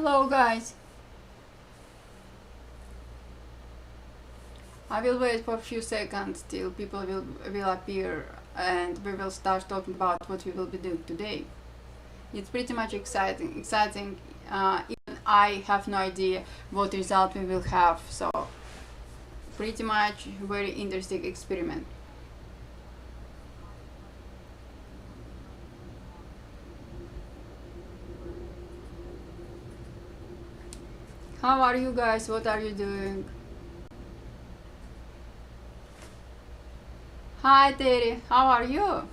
Hello guys, I will wait for a few seconds till people will appear and we will start talking about what we will be doing today. It's pretty much exciting, even I have no idea what result we will have, so pretty much very interesting experiment. How are you guys? What are you doing? Hi Terry, how are you?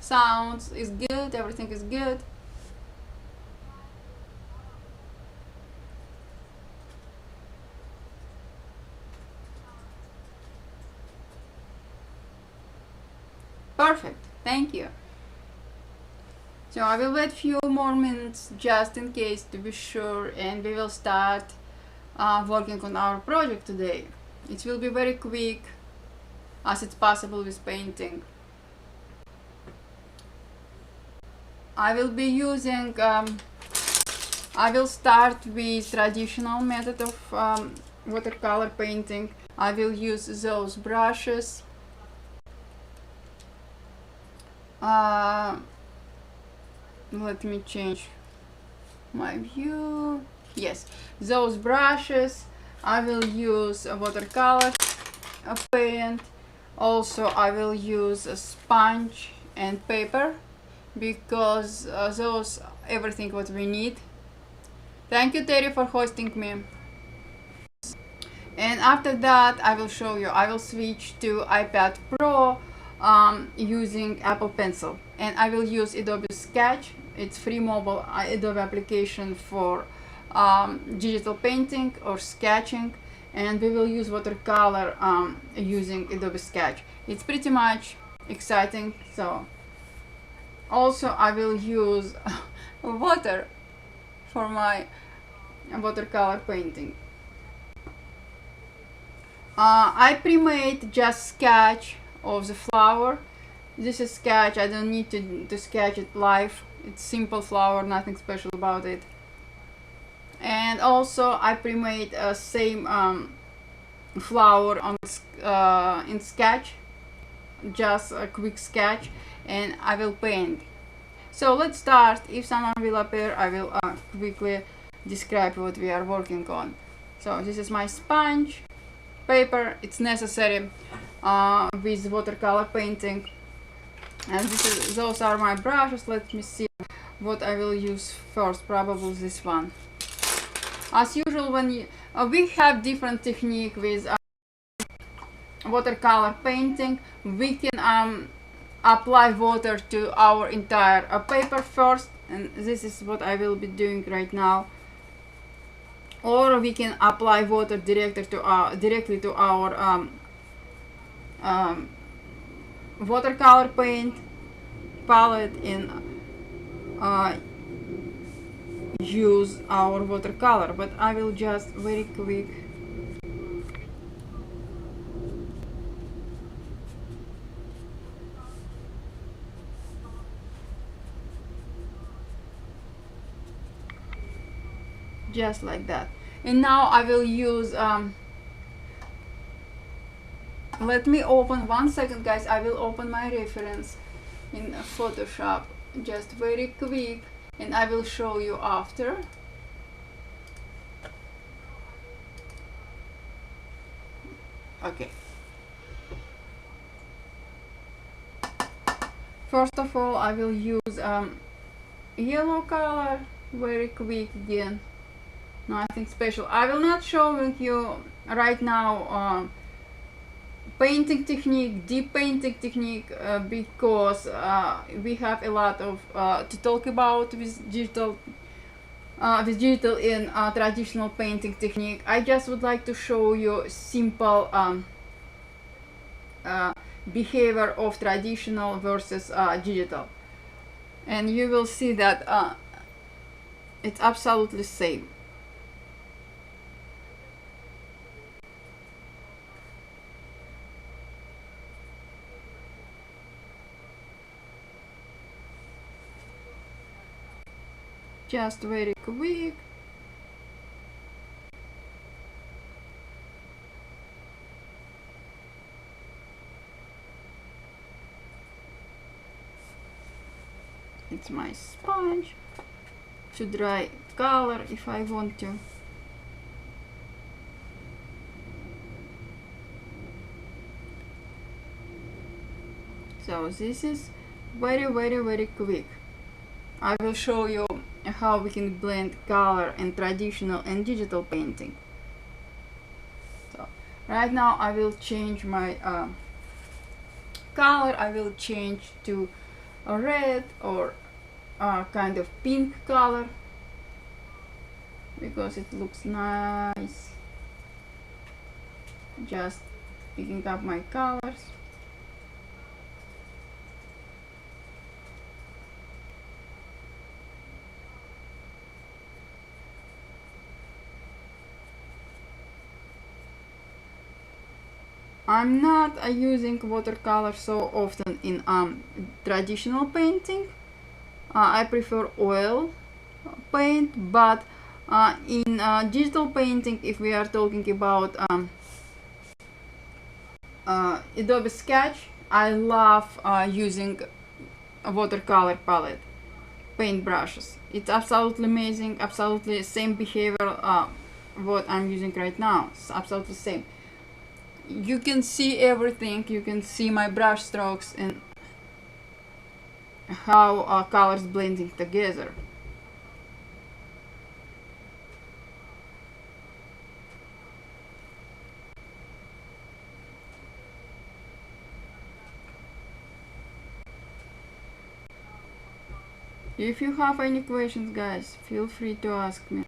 Sounds is good, everything is good. Perfect, thank you. So I will wait few more minutes just in case to be sure, and we will start working on our project today. It will be very quick as it's possible with painting. I will be using I will start with traditional method of watercolor painting. I will use those brushes. Let me change my view. Yes, those brushes. I will use a watercolor paint. Also, I will use a sponge and paper because those everything what we need. Thank you Terry for hosting me. And after that I will show you, I will switch to iPad Pro using Apple Pencil, and I will use Adobe Sketch. It's free mobile Adobe application for digital painting or sketching, and we will use watercolor using Adobe Sketch. It's pretty much exciting. So also I will use water for my watercolor painting. I pre-made just sketch of the flower. This is sketch, I don't need to sketch it live. It's simple flower, nothing special about it. And also I pre-made a same flower on in sketch, just a quick sketch, and I will paint. So let's start. If someone will appear, I will quickly describe what we are working on. So this is my sponge, paper. It's necessary with watercolor painting, and those are my brushes. Let me see what I will use first. Probably this one. As usual, when we have different technique with watercolor painting, we can apply water to our entire paper first, and this is what I will be doing right now. Or we can apply water directly to our watercolor paint palette and use our watercolor, but I will just very quick just like that. And now I will use let me open 1 second guys. I will open my reference in Photoshop just very quick, and I will show you after. Okay, first of all I will use yellow color very quick again, nothing special. I will not showing you right now painting technique, deep painting technique, because we have a lot of to talk about with digital in traditional painting technique. I just would like to show you simple behavior of traditional versus digital, and you will see that it's absolutely same. just very quick. It's my sponge to dry color if I want to. So this is very quick. I will show you how we can blend color and traditional and digital painting. So right now I will change my color. I will change to a red or kind of pink color because it looks nice. Just picking up my colors. I'm not using watercolor so often in traditional painting. I prefer oil paint, but in digital painting, if we are talking about Adobe Sketch, I love using a watercolor palette, paint brushes. It's absolutely amazing, absolutely same behavior what I'm using right now. It's absolutely same. You can see everything, you can see my brush strokes and how colors blending together. If you have any questions, guys, feel free to ask me.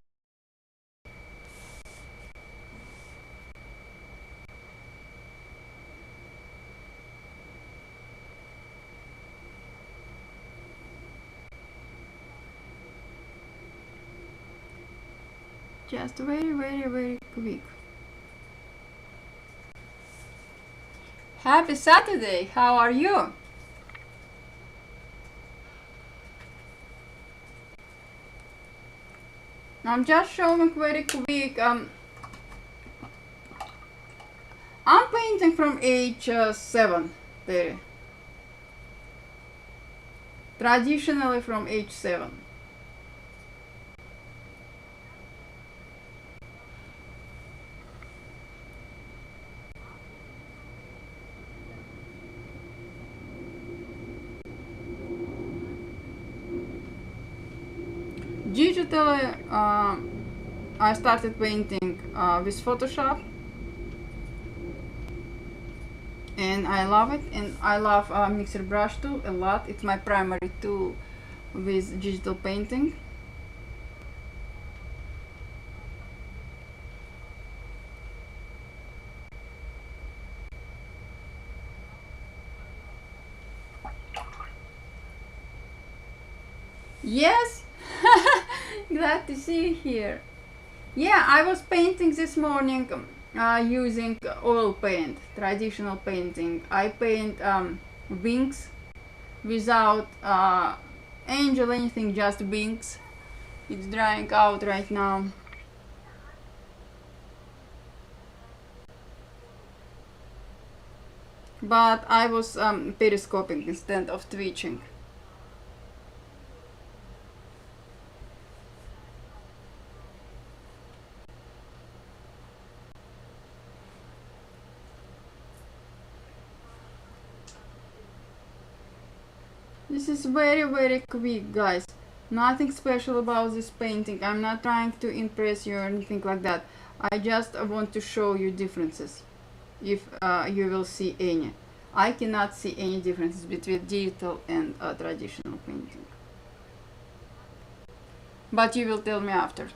Just very quick. Happy Saturday! How are you? I'm just showing very quick. I'm painting from age 7 there. Traditionally from age 7. Digitally, I started painting with Photoshop, and I love it. And I love mixer brush tool a lot. It's my primary tool with digital painting. Yes. Glad to see you here. Yeah, I was painting this morning using oil paint, traditional painting. I paint wings without angel anything, just wings. It's drying out right now. But I was periscoping instead of twitching. This is very quick, guys. Nothing special about this painting. I'm not trying to impress you or anything like that. I just want to show you differences, if you will see any. I cannot see any differences between digital and traditional painting. But you will tell me after.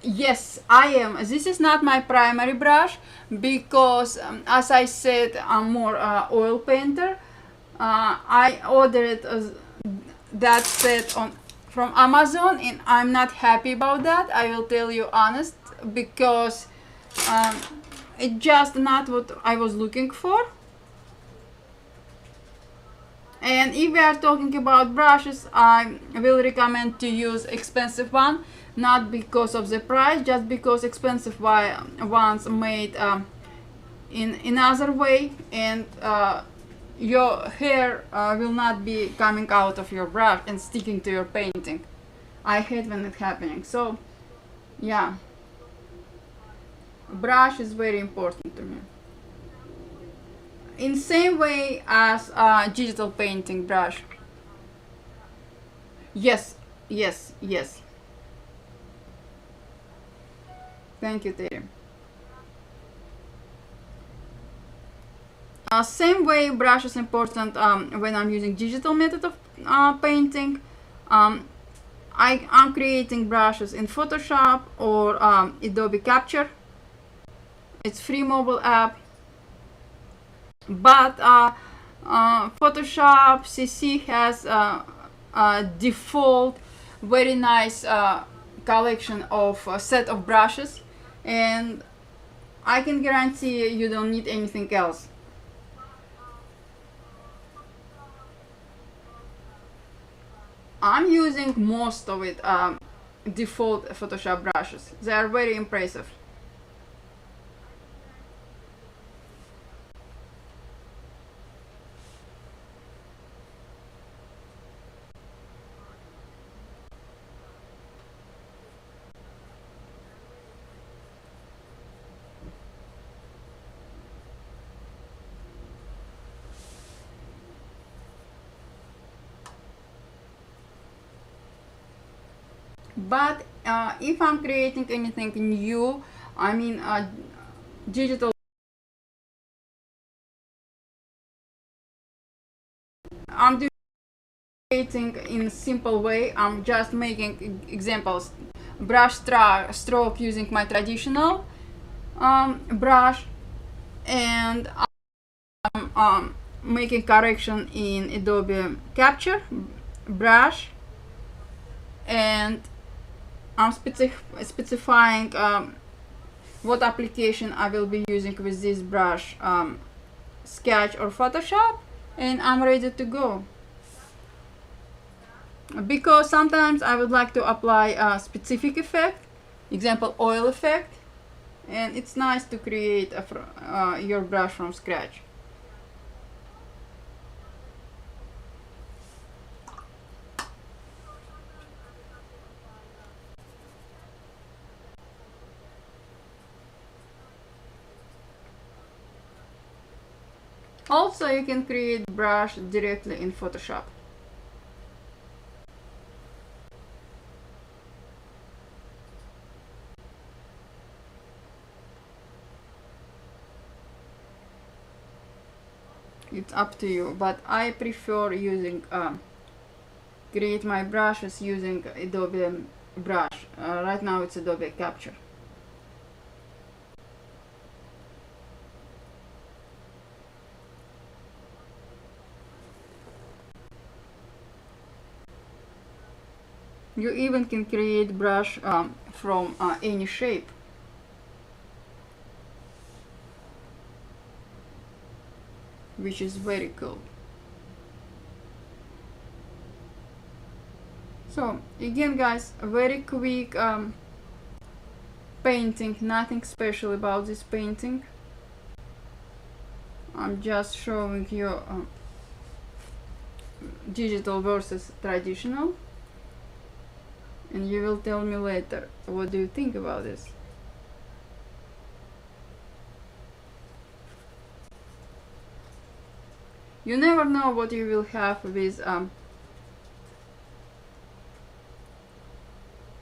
Yes, I am. This is not my primary brush because, as I said, I'm more oil painter. I ordered that set from Amazon, and I'm not happy about that. I will tell you honest, because it's just not what I was looking for. And if we are talking about brushes, I will recommend to use expensive one, not because of the price, just because expensive ones made in another way, and your hair will not be coming out of your brush and sticking to your painting. I hate when it's happening. So yeah, brush is very important to me. In same way as digital painting brush. Yes, yes, yes. Thank you, Terry. Same way brush is important when I'm using digital method of painting. I'm creating brushes in Photoshop or Adobe Capture. It's free mobile app, but Photoshop CC has a default very nice collection of set of brushes, and I can guarantee you don't need anything else. I'm using most of it default Photoshop brushes. They are very impressive. But if I'm creating anything new, I mean digital, I'm doing creating in a simple way. I'm just making examples, brush stroke using my traditional brush, and I'm making correction in Adobe Capture brush, and I'm specifying what application I will be using with this brush, Sketch or Photoshop, and I'm ready to go. Because sometimes I would like to apply a specific effect, example oil effect, and it's nice to create your brush from scratch. Also, you can create brush directly in Photoshop. It's up to you, but I prefer using create my brushes using Adobe brush. Right now it's Adobe Capture. You even can create brush from any shape. Which is very cool. So again guys, a very quick painting, nothing special about this painting. I'm just showing you digital versus traditional, and you will tell me later what do you think about this. You never know what you will have with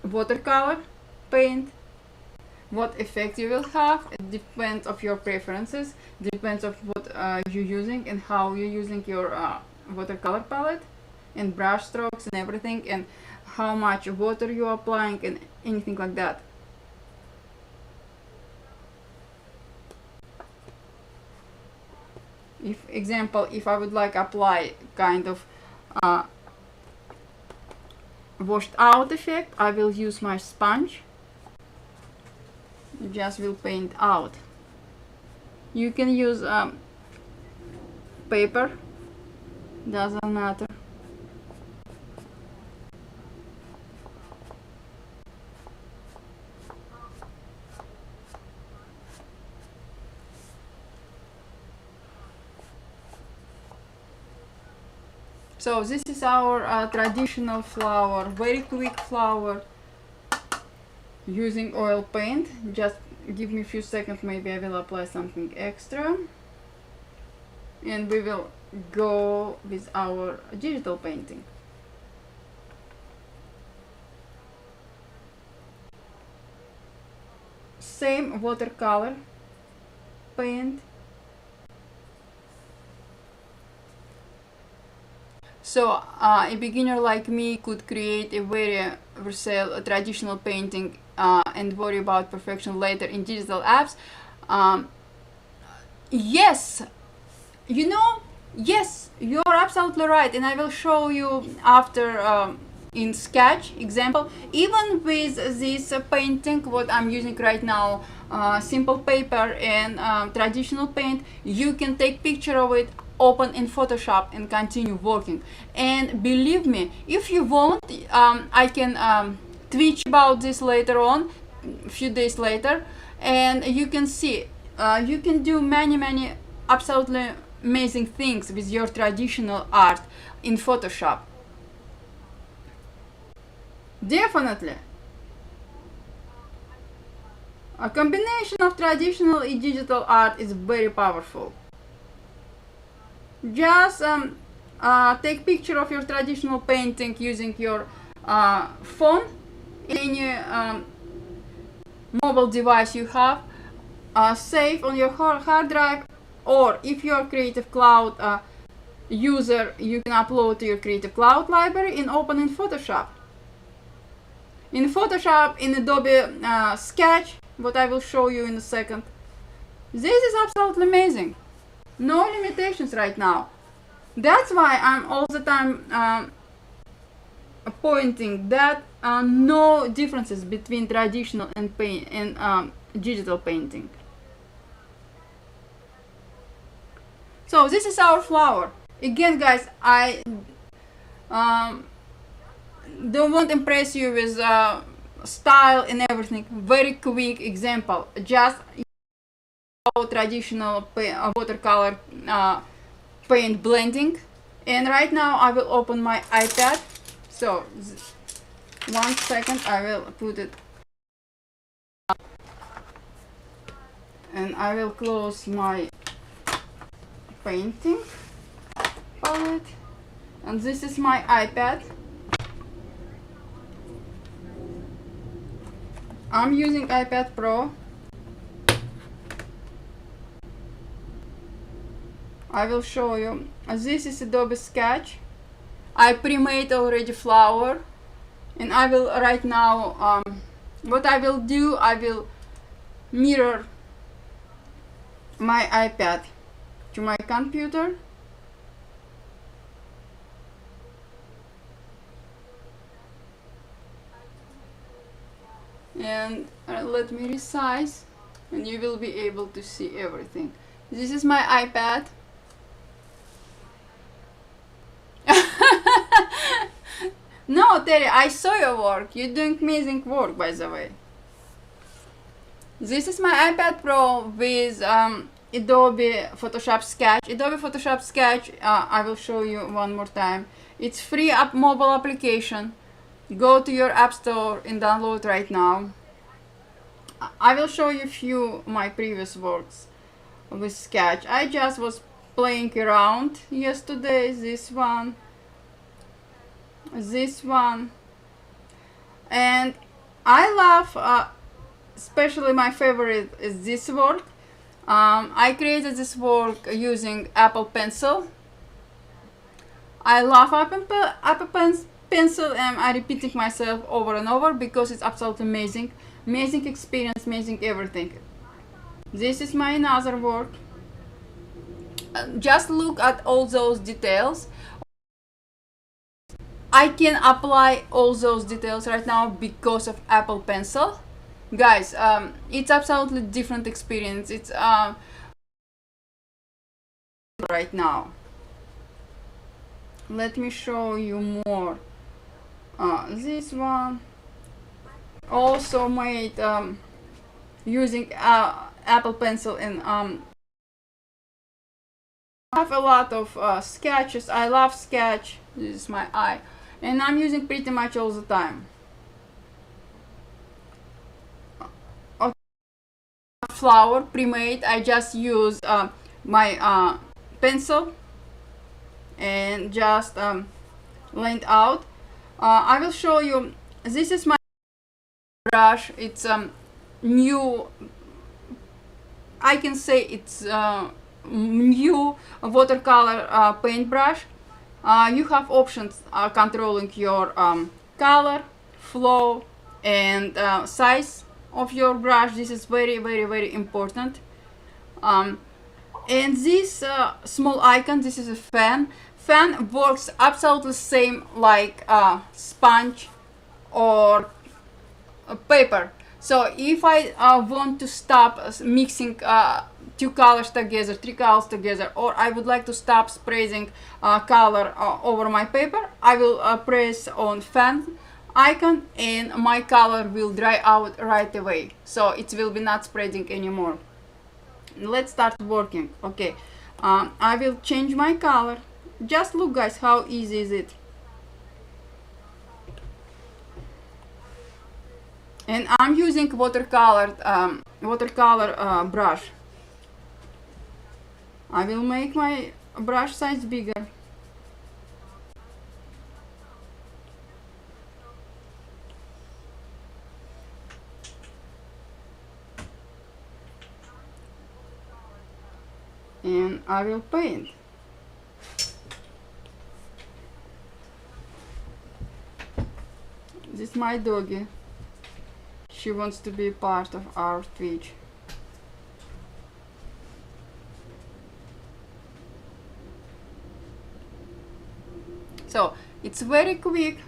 watercolor paint, what effect you will have. It depends of your preferences, depends of what you're using and how you're using your watercolor palette and brush strokes and everything, and how much water you're applying and anything like that. If example, if I would like apply kind of washed out effect, I will use my sponge. You just will paint out. You can use paper doesn't matter. So this is our traditional flower, very quick flower using oil paint. Just give me a few seconds, maybe I will apply something extra. And we will go with our digital painting. Same watercolor paint. So a beginner like me could create a very versatile traditional painting and worry about perfection later in digital apps. Yes, you know, yes, you're absolutely right, and I will show you after in Sketch example. Even with this painting, what I'm using right now, simple paper and traditional paint, you can take picture of it, open in Photoshop and continue working. And believe me, if you want, I can twitch about this later on, a few days later, and you can see you can do many absolutely amazing things with your traditional art in Photoshop. Definitely a combination of traditional and digital art is very powerful. Just take picture of your traditional painting using your phone, any mobile device you have, save on your hard drive, or if you're a Creative Cloud user, you can upload to your Creative Cloud library and open in Photoshop. In Photoshop, in Adobe Sketch, what I will show you in a second. This is absolutely amazing. No limitations right now. That's why I'm all the time pointing that no differences between traditional and paint and digital painting. So this is our flower. Again, guys, I don't want to impress you with style and everything. Very quick example. Just traditional watercolor paint blending. And right now I will open my iPad. So 1 second, I will put it and I will close my painting palette, and this is my iPad. I'm using iPad Pro. I will show you. This is Adobe Sketch. I pre-made already flower, and I will right now what I will do, I will mirror my iPad to my computer. And let me resize, and you will be able to see everything. This is my iPad. No, Terry, I saw your work. You're doing amazing work, by the way. This is my iPad Pro with Adobe Photoshop Sketch. Adobe Photoshop Sketch, I will show you one more time. It's free mobile application. Go to your app store and download right now. I will show you a few my previous works with Sketch. I just was playing around yesterday. This one, and I love, especially my favorite is this work. I created this work using Apple Pencil. I love Apple Pencil, and I'm repeating myself over and over because it's absolutely amazing. Amazing experience, amazing everything. This is my another work. Just look at all those details. I can apply all those details right now because of Apple Pencil. Guys, it's absolutely different experience. It's right now. Let me show you more. This one also made using Apple Pencil, and I have a lot of sketches. I love sketch. This is my eye, and I'm using pretty much all the time. Okay. Flower pre-made. I just use my pencil and just length out. I will show you. This is my brush. It's new. I can say it's new watercolor paintbrush. You have options controlling your color, flow, and size of your brush. This is very important. And this small icon, this is a fan. Fan works absolutely same like sponge or paper. So if I want to stop mixing two colors together, three colors together, or I would like to stop spraying color over my paper, I will press on fan icon and my color will dry out right away. So it will be not spreading anymore. Let's start working. Okay, I will change my color. Just look, guys, how easy is it. And I'm using watercolor brush. I will make my brush size bigger. And I will paint. This is my doggy. She wants to be part of our Twitch. So it's very quick.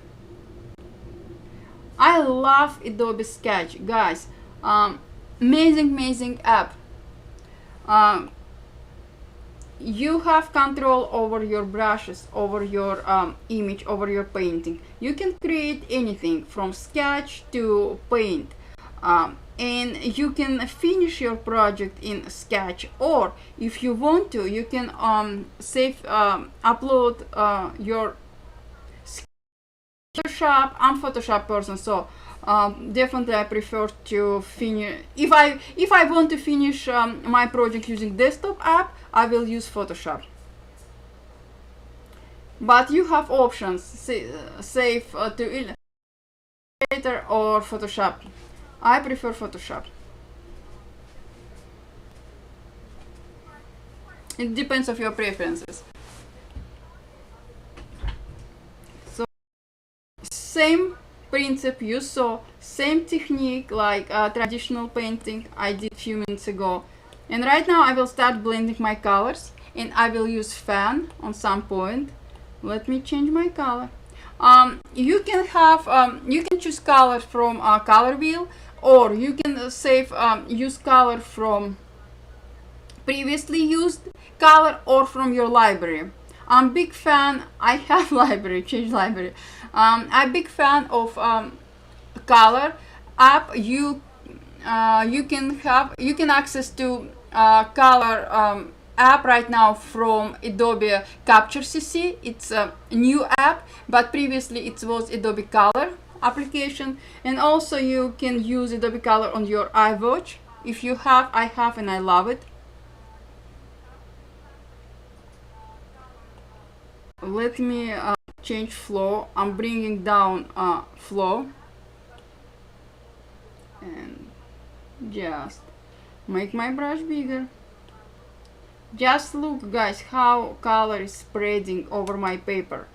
I love Adobe Sketch, guys. Amazing app. You have control over your brushes, over your image, over your painting. You can create anything from sketch to paint, and you can finish your project in sketch, or if you want to, you can upload your Photoshop. I'm Photoshop person, so definitely I prefer to finish. If I want to finish my project using desktop app, I will use Photoshop. But you have options, save to Illustrator or Photoshop. I prefer Photoshop. It depends on your preferences. So same principle you saw, same technique like traditional painting I did a few minutes ago. And right now I will start blending my colors, and I will use fan on some point. Let me change my color. You can have you can choose color from color wheel, or you can use color from previously used color or from your library. I'm big fan. I have library, change library. I'm big fan of color app. You can access to color app right now from Adobe Capture CC. It's a new app, but previously it was Adobe Color application. And also you can use Adobe Color on your iWatch. If you have, I have, and I love it. Let me change flow. I'm bringing down flow and just make my brush bigger. Just look, guys, how color is spreading over my paper,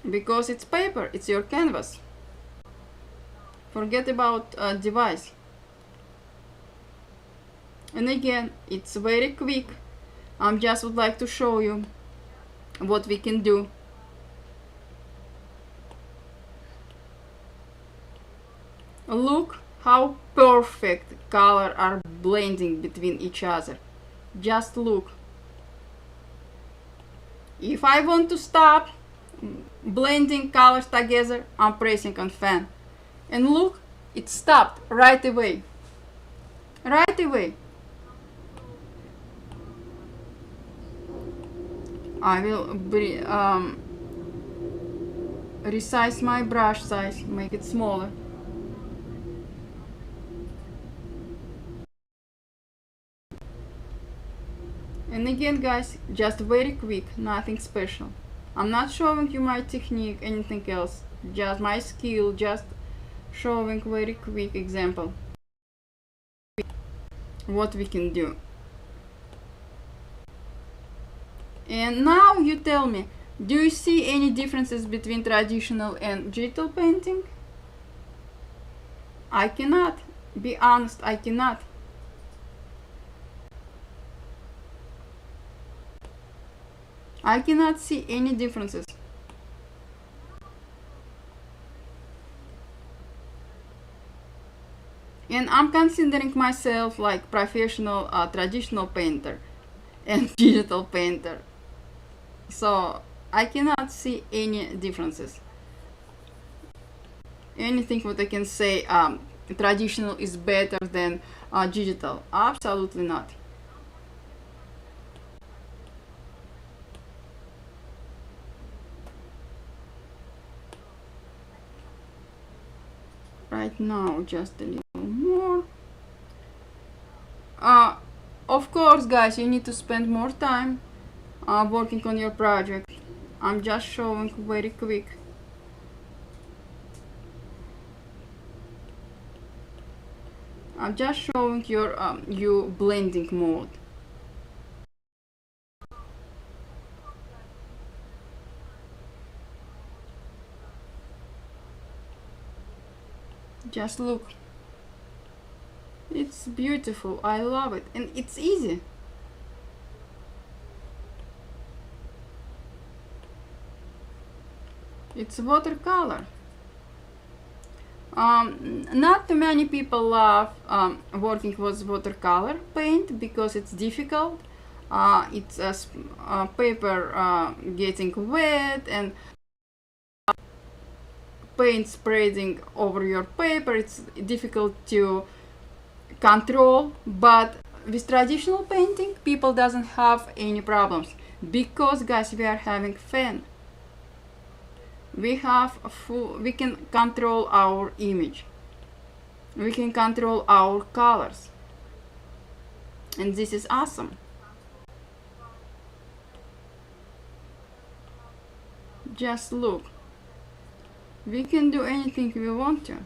because it's paper, it's your canvas. Forget about device. And again, it's very quick. I just would like to show you what we can do. Look how perfect color are blending between each other. Just look. If I want to stop blending colors together, I'm pressing on fan. And look, it stopped right away. Right away. I will resize my brush size, make it smaller. And again, guys, just very quick, nothing special. I'm not showing you my technique, anything else, just my skill, just showing very quick example what we can do. And now you tell me, do you see any differences between traditional and digital painting? I cannot. Be honest, I cannot. I cannot see any differences. And I'm considering myself like professional traditional painter and digital painter. So I cannot see any differences. Anything what I can say traditional is better than digital? Absolutely not. Right now, just a little more. Of course, guys, you need to spend more time working on your project. I'm just showing very quick. I'm just showing your blending mode. Just look. It's beautiful. I love it, and it's easy. It's watercolor. Not too many people love working with watercolor paint because it's difficult. It's paper getting wet and paint spreading over your paper. It's difficult to control, but with traditional painting people doesn't have any problems because, guys, we are having fan. We can control our image, we can control our colors, and this is awesome. Just look, we can do anything we want to.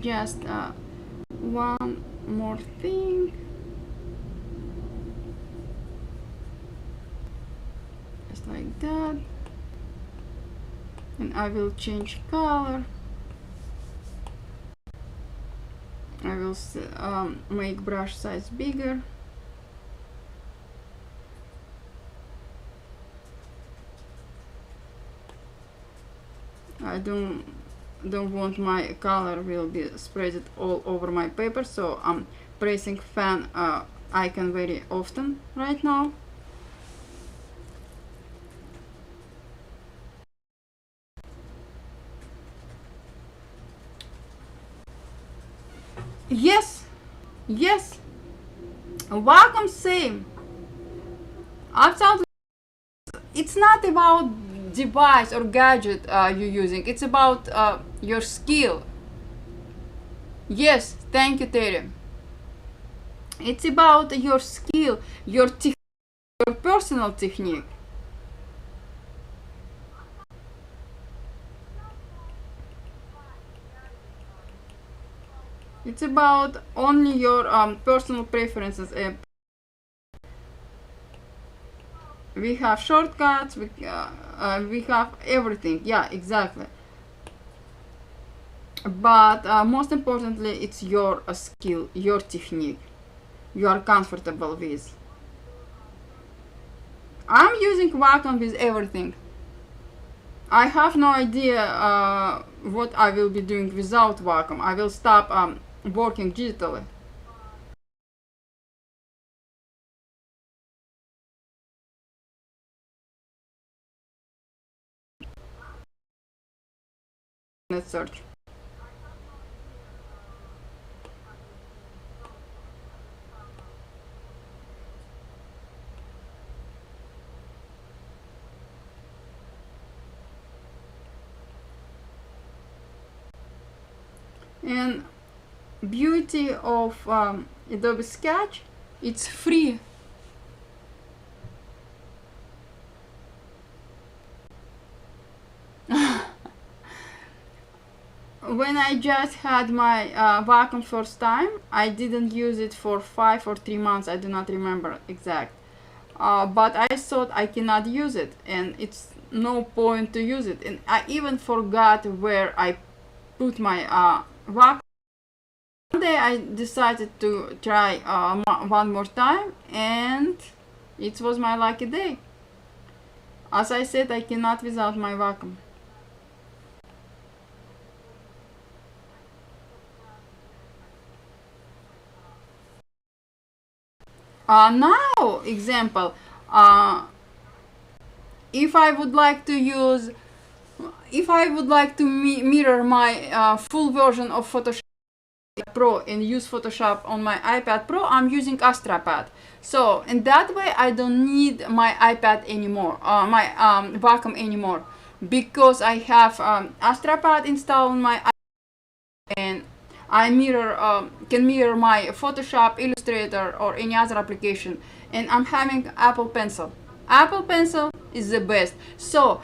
Just one more thing, just like that, and I will change color. I will make brush size bigger. I don't want my color will be spread all over my paper, so I'm pressing fan icon very often right now. Yes, yes, Wacom same. Absolutely. It's not about device or gadget you're using, it's about your skill. Yes, thank you, Terry. It's about your skill, your personal technique. It's about only your personal preferences. We have shortcuts, we have everything. Yeah, exactly. But most importantly, it's your skill, your technique you are comfortable with. I'm using Wacom with everything. I have no idea what I will be doing without vacuum. I will stop working digitally. Let's search. And beauty of Adobe Sketch, it's free. When I just had my vacuum first time, I didn't use it for 5 or 3 months, I do not remember exact. But I thought I cannot use it, and it's no point to use it. And I even forgot where I put my vacuum. One day I decided to try one more time, and it was my lucky day. As I said, I cannot without my vacuum. Now, example, if I would like to use, if I would like to mirror my full version of Photoshop Pro and use Photoshop on my iPad Pro, I'm using AstraPad. So in that way, I don't need my iPad anymore, my vacuum anymore, because I have AstraPad installed on my iPad, and I can mirror my Photoshop, Illustrator, or any other application. And I'm having Apple Pencil. Apple Pencil is the best. So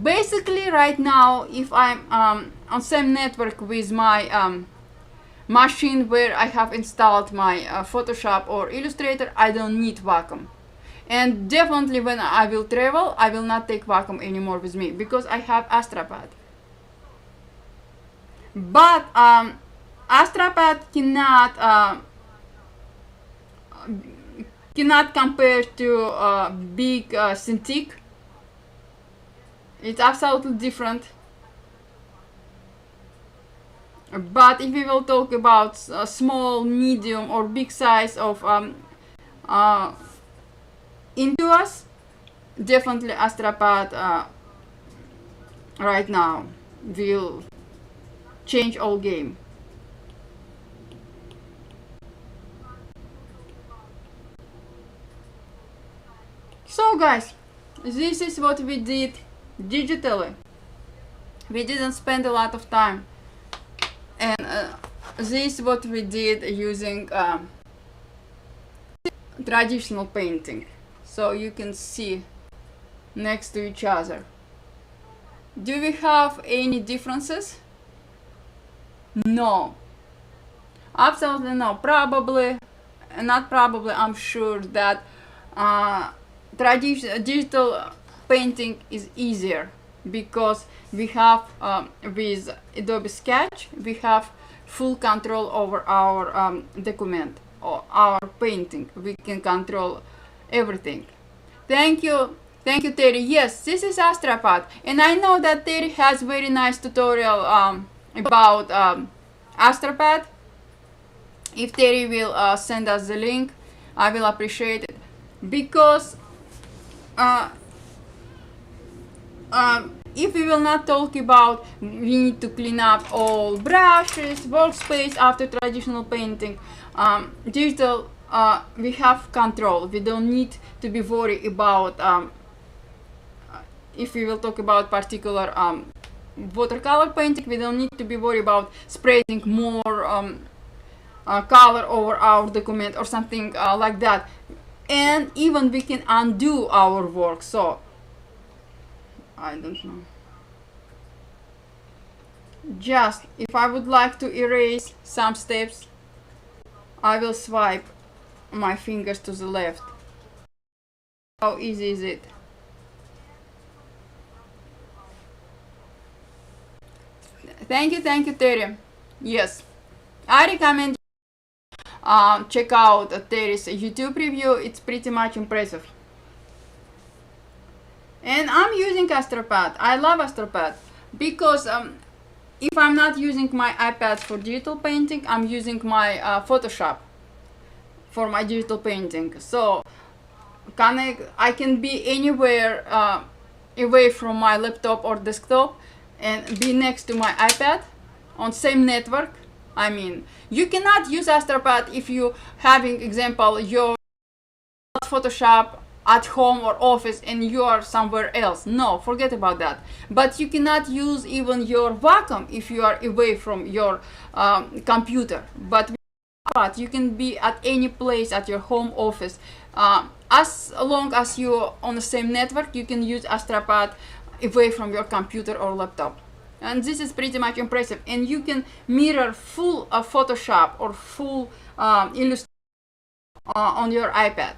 basically, right now, if I'm on same network with my machine where I have installed my Photoshop or Illustrator, I don't need vacuum. And definitely when I will travel, I will not take vacuum anymore with me because I have AstraPad. But AstraPad cannot compare to big Cintiq. It's absolutely different. But if we will talk about small, medium, or big size of Intuos, definitely AstraPad right now will change all game. So guys, this is what we did digitally. We didn't spend a lot of time, and this is what we did using traditional painting. So you can see next to each other. Do we have any differences? No, absolutely no. Probably, not probably, I'm sure that digital painting is easier because we have with Adobe Sketch we have full control over our document or our painting. We can control everything. Thank you Terry. Yes, this is AstraPad, and I know that Terry has very nice tutorial about AstraPad. If Terry will send us the link, I will appreciate it, because if we will not talk about we need to clean up all brushes, workspace after traditional painting, digital, we have control. We don't need to be worried about if we will talk about particular watercolor painting, we don't need to be worried about spraying more color over our document or something like that. And even we can undo our work. So I don't know, just if I would like to erase some steps, I will swipe my fingers to the left. How easy is it? Thank you Terry. Yes, I recommend check out Terry's YouTube review. It's pretty much impressive. And I'm using AstroPad. I love AstroPad because if I'm not using my iPad for digital painting, I'm using my Photoshop for my digital painting. So I can be anywhere away from my laptop or desktop and be next to my iPad on same network. I mean, you cannot use AstroPad if you having example your Photoshop at home or office and you are somewhere else. No, forget about that. But you cannot use even your Wacom if you are away from your computer. But you can be at any place at your home office. As long as you're on the same network, you can use AstroPad away from your computer or laptop. And this is pretty much impressive. And you can mirror full Photoshop or full illustration on your iPad.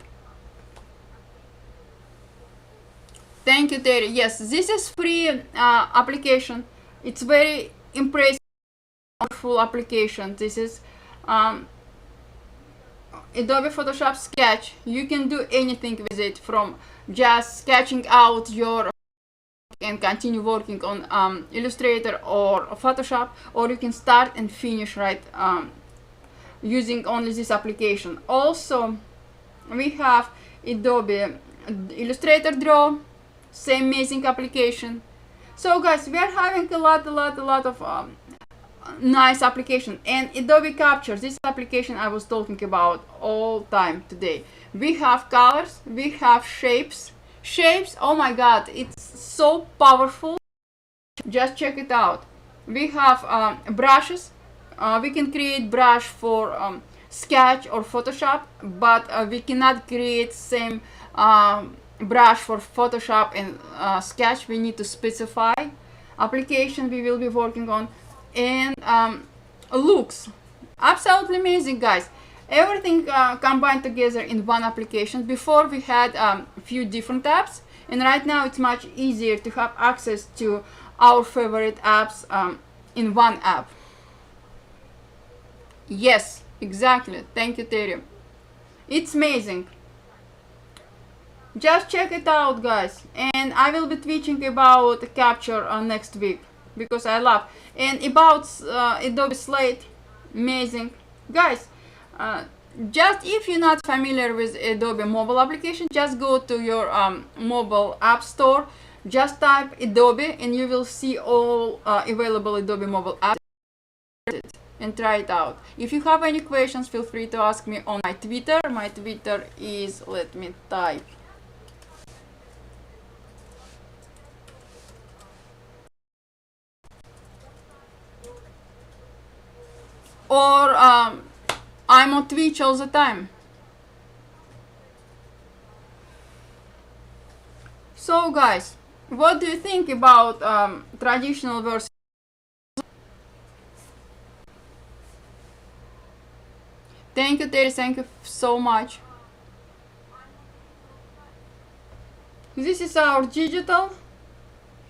Thank you, Terry. Yes, this is free application. It's very impressive, wonderful application. This is Adobe Photoshop Sketch. You can do anything with it, from just sketching out your and continue working on Illustrator or Photoshop, or you can start and finish right using only this application. Also, we have Adobe Illustrator Draw, same amazing application. So guys, we are having a lot of nice application. And Adobe Capture, this application I was talking about all time today. We have colors, we have shapes. Oh my god, it's so powerful. Just check it out. We have brushes. We can create brush for Sketch or Photoshop, but we cannot create same brush for Photoshop and Sketch. We need to specify application we will be working on. And looks absolutely amazing, guys. Everything combined together in one application. Before we had a few different apps, and right now it's much easier to have access to our favorite apps in one app. Yes, exactly. Thank you, Terry. It's amazing. Just check it out, guys. And I will be teaching about Capture next week because I love. And about Adobe Slate, amazing, guys. Just if you're not familiar with Adobe mobile application, just go to your mobile app store, just type Adobe and you will see all available Adobe mobile apps and try it out. If you have any questions, feel free to ask me on my Twitter. My Twitter is, let me type, or I'm on Twitch all the time. So guys, what do you think about traditional versus? Thank you, Terry. Thank you so much. This is our digital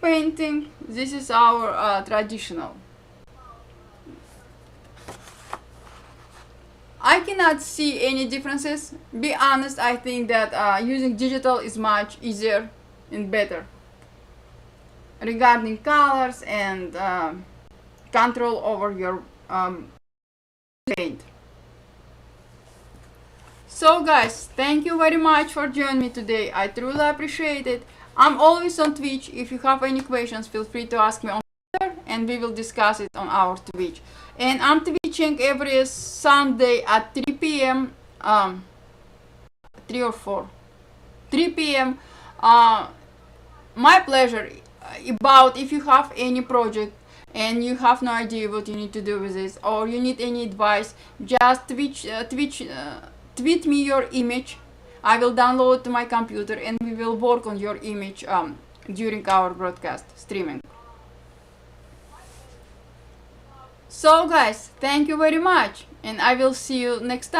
painting. This is our traditional. I cannot see any differences. Be honest, I think that using digital is much easier and better regarding colors and control over your paint. So guys, thank you very much for joining me today. I truly appreciate it. I'm always on Twitch. If you have any questions, feel free to ask me on Twitter and we will discuss it on our Twitch. And I'm twitching every Sunday at 3 p.m. 3 or 4. 3 p.m. My pleasure. About if you have any project and you have no idea what you need to do with this, or you need any advice, just tweet me your image. I will download to my computer and we will work on your image during our broadcast streaming. So guys, thank you very much and I will see you next time.